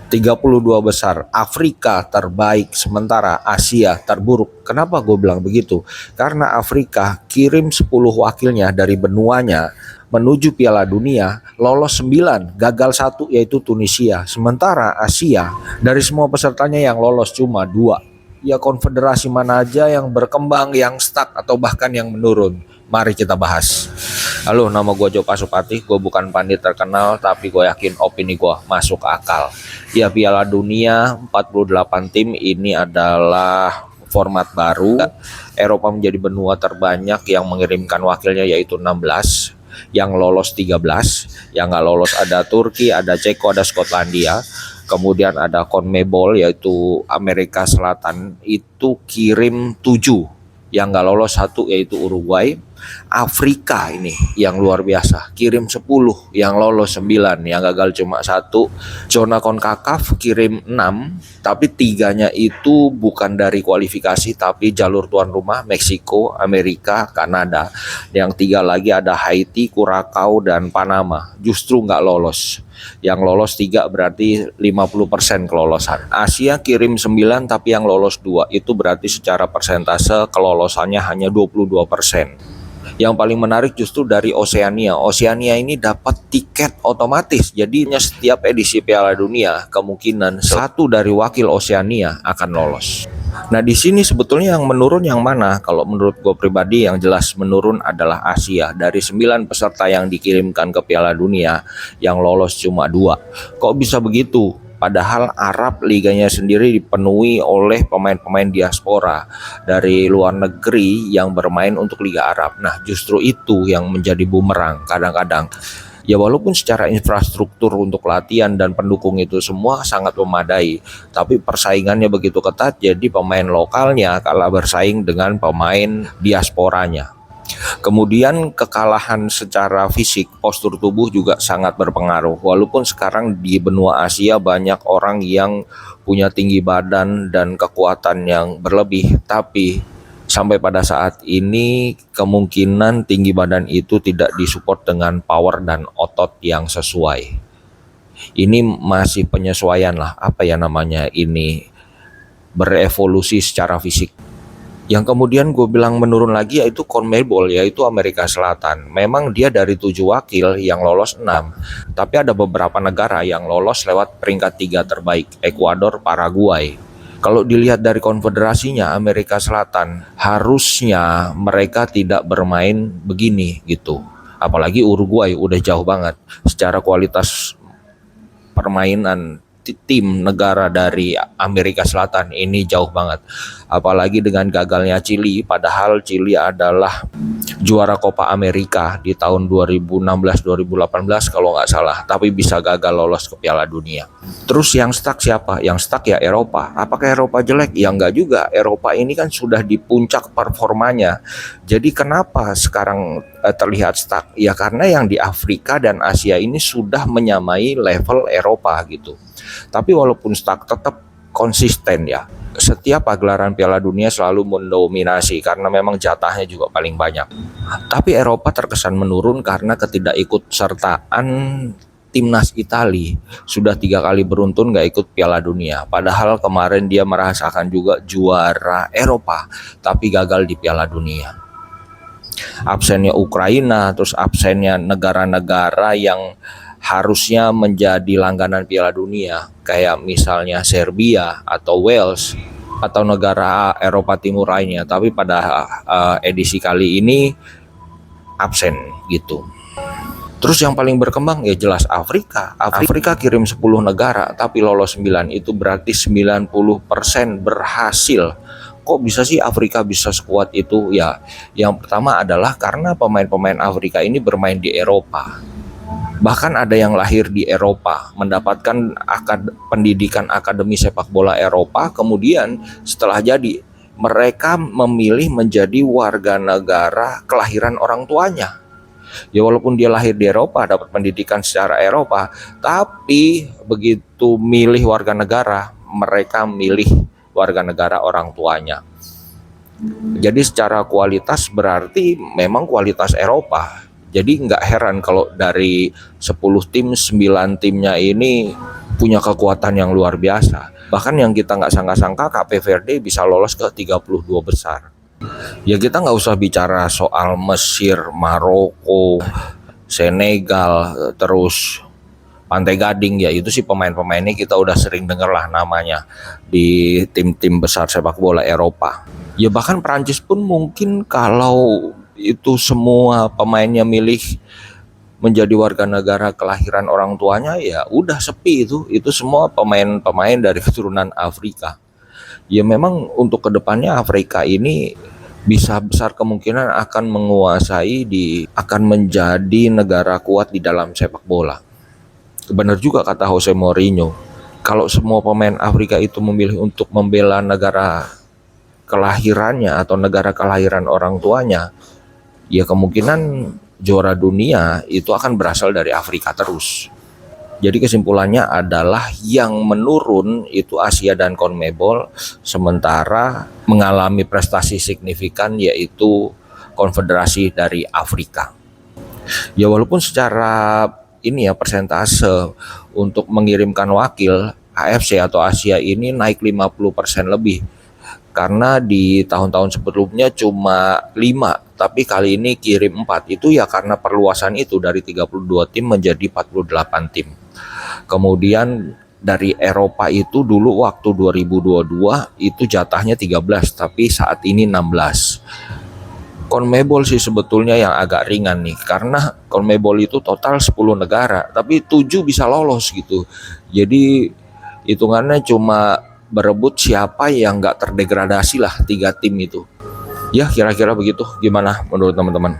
32 besar, Afrika terbaik, sementara Asia terburuk. Kenapa gue bilang begitu? Karena Afrika kirim 10 wakilnya dari benuanya menuju Piala Dunia, lolos 9, gagal 1 yaitu Tunisia. Sementara Asia dari semua pesertanya yang lolos cuma 2. Ya konfederasi mana aja yang berkembang, yang stuck atau bahkan yang menurun? Mari kita bahas. Halo, nama gue Joko Pasupati. Gue bukan pandit terkenal, tapi gue yakin opini gue masuk akal. Ya, Piala Dunia 48 tim ini adalah format baru. Eropa menjadi benua terbanyak yang mengirimkan wakilnya, yaitu 16. Yang lolos 13. Yang nggak lolos ada Turki, ada Ceko, ada Skotlandia. Kemudian ada CONMEBOL, yaitu Amerika Selatan, itu kirim 7. Yang nggak lolos 1 yaitu Uruguay. Afrika ini yang luar biasa, kirim 10, yang lolos 9, yang gagal cuma 1. Zona CONCACAF kirim 6, tapi 3-nya itu bukan dari kualifikasi tapi jalur tuan rumah, Meksiko, Amerika, Kanada. Yang 3 lagi ada Haiti, Curacao, dan Panama, justru nggak lolos. Yang lolos 3 berarti 50% kelolosan. Asia kirim 9 tapi yang lolos 2, itu berarti secara persentase kelolosannya hanya 22%. Yang paling menarik justru dari Oseania. Oseania ini dapat tiket otomatis. Jadinya setiap edisi Piala Dunia kemungkinan 1 dari wakil Oseania akan lolos. Nah, di sini sebetulnya yang menurun yang mana? Kalau menurut gue pribadi yang jelas menurun adalah Asia. Dari 9 peserta yang dikirimkan ke Piala Dunia, yang lolos cuma 2. Kok bisa begitu? Padahal Arab liganya sendiri dipenuhi oleh pemain-pemain diaspora dari luar negeri yang bermain untuk Liga Arab. Nah, justru itu yang menjadi bumerang kadang-kadang. Ya, walaupun secara infrastruktur untuk latihan dan pendukung itu semua sangat memadai, tapi persaingannya begitu ketat, jadi pemain lokalnya kalah bersaing dengan pemain diasporanya. Kemudian kekalahan secara fisik, postur tubuh juga sangat berpengaruh. Walaupun sekarang di benua Asia banyak orang yang punya tinggi badan dan kekuatan yang berlebih, tapi sampai pada saat ini kemungkinan tinggi badan itu tidak disupport dengan power dan otot yang sesuai. Ini masih penyesuaian lah, ini berevolusi secara fisik. Yang kemudian gue bilang menurun lagi yaitu CONMEBOL, yaitu Amerika Selatan. Memang dia dari 7 wakil yang lolos 6, tapi ada beberapa negara yang lolos lewat peringkat 3 terbaik, Ekuador, Paraguay. Kalau dilihat dari konfederasinya, Amerika Selatan harusnya mereka tidak bermain begini gitu. Apalagi Uruguay udah jauh banget secara kualitas permainan. Tim negara dari Amerika Selatan ini jauh banget, apalagi dengan gagalnya Chili, padahal Chili adalah juara Copa America di tahun 2016-2018 kalau nggak salah, tapi bisa gagal lolos ke Piala Dunia. Terus yang stuck siapa? Yang stuck ya Eropa. Apakah Eropa jelek? Ya nggak juga. Eropa ini kan sudah di puncak performanya. Jadi kenapa sekarang terlihat stuck? Ya karena yang di Afrika dan Asia ini sudah menyamai level Eropa gitu. Tapi walaupun stuck tetap konsisten ya. Setiap pagelaran Piala Dunia selalu mendominasi karena memang jatahnya juga paling banyak. Tapi Eropa terkesan menurun karena ketidakikutsertaan timnas Italia. Sudah 3 kali beruntun gak ikut Piala Dunia. Padahal kemarin dia merasakan juga juara Eropa, tapi gagal di Piala Dunia. Absennya Ukraina, terus absennya negara-negara yang harusnya menjadi langganan Piala Dunia, kayak misalnya Serbia atau Wales atau negara Eropa Timur lainnya, tapi pada edisi kali ini absen gitu. Terus yang paling berkembang ya jelas Afrika. Afrika kirim 10 negara tapi lolos 9, itu berarti 90% berhasil. Kok bisa sih Afrika bisa sekuat itu? Ya, yang pertama adalah karena pemain-pemain Afrika ini bermain di Eropa. Bahkan ada yang lahir di Eropa, mendapatkan pendidikan akademi sepak bola Eropa, kemudian setelah jadi, mereka memilih menjadi warga negara kelahiran orang tuanya. Ya walaupun dia lahir di Eropa, dapat pendidikan secara Eropa, tapi begitu milih warga negara, mereka milih warga negara orang tuanya. Jadi secara kualitas berarti memang kualitas Eropa. Jadi nggak heran kalau dari 10 tim, 9 timnya ini punya kekuatan yang luar biasa. Bahkan yang kita nggak sangka-sangka Cape Verde bisa lolos ke 32 besar. Ya kita nggak usah bicara soal Mesir, Maroko, Senegal, terus Pantai Gading, ya itu sih pemain-pemainnya kita udah sering denger lah namanya di tim-tim besar sepak bola Eropa. Ya bahkan Prancis pun mungkin kalau itu semua pemainnya milih menjadi warga negara kelahiran orang tuanya, ya udah sepi itu semua pemain-pemain dari keturunan Afrika. Ya memang untuk kedepannya Afrika ini bisa besar kemungkinan akan menguasai akan menjadi negara kuat di dalam sepak bola. Benar juga kata Jose Mourinho, kalau semua pemain Afrika itu memilih untuk membela negara kelahirannya atau negara kelahiran orang tuanya, ya kemungkinan juara dunia itu akan berasal dari Afrika terus. Jadi kesimpulannya adalah yang menurun itu Asia dan CONMEBOL, sementara mengalami prestasi signifikan yaitu konfederasi dari Afrika. Ya walaupun secara ini ya persentase untuk mengirimkan wakil AFC atau Asia ini naik 50% lebih. Karena di tahun-tahun sebelumnya cuma 5, tapi kali ini kirim 4. Itu ya karena perluasan itu dari 32 tim menjadi 48 tim. Kemudian dari Eropa itu dulu waktu 2022 itu jatahnya 13, tapi saat ini 16. CONMEBOL sih sebetulnya yang agak ringan nih, karena CONMEBOL itu total 10 negara, tapi 7 bisa lolos gitu. Jadi hitungannya cuma berebut siapa yang nggak terdegradasi lah 3 tim itu. Ya kira-kira begitu, gimana menurut teman-teman?